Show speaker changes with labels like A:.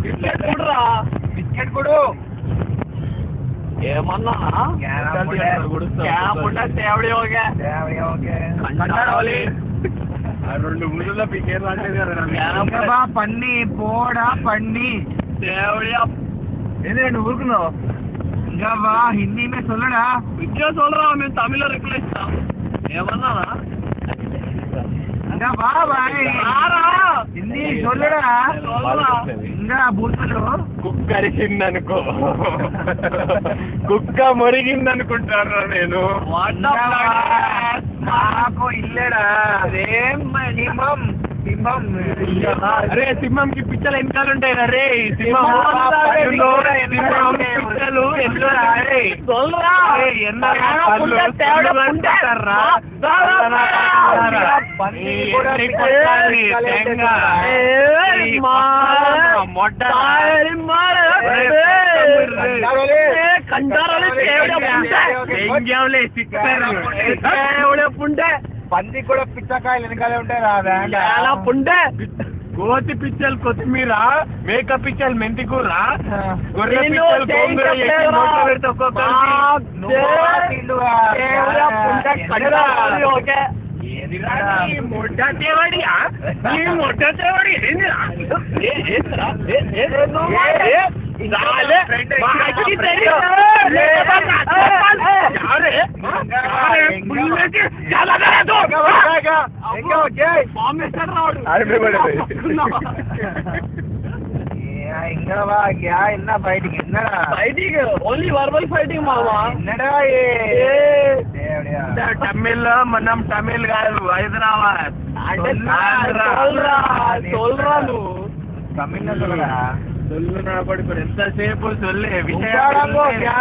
A: biscuit కూడా biscuit కూడా ఏమన్నా రెండు ముళ్ళ పికేర్ పన్ని పోడా పన్ని ఏంటంటే ఊరుకున్నావు ఇంకా వా హిందీ మే సొల్లడా విద్యా సొల్లరా మేము తమిళ రిప్లై ఇస్తాం ఏమన్నా ఇంకా వా బాయ్ హిందీ సొల్లడా ఇంకా బూతులు కుక్క అరిచిందనుకో కుక్క మొరిగిందనుకుంటాను నేను నాకు ఇల్లడా సింహం సింహం అరే సింహం కి పిచ్చలు ఎన్నికలు ఉంటాయి అరే సింహం పిచ్చలు పంది కూడా పిచ్చకాయలు వెనకాలే ఉంటాయి పుంటే కోతి పిచ్చలు కొత్తిమీర మేక పిచ్చలు మెంతి కూర గొర్రె పిచ్చలు గోంగూర పెడితే ఓన్లీ వర్బల్ ఫైటింగ్ మావా తమిళ్ మనం తమిళ్ కాదు హైదరాబాద్ నువ్వు తమిళ పడుకోడు ఎంతసేపు సొల్లే విషయం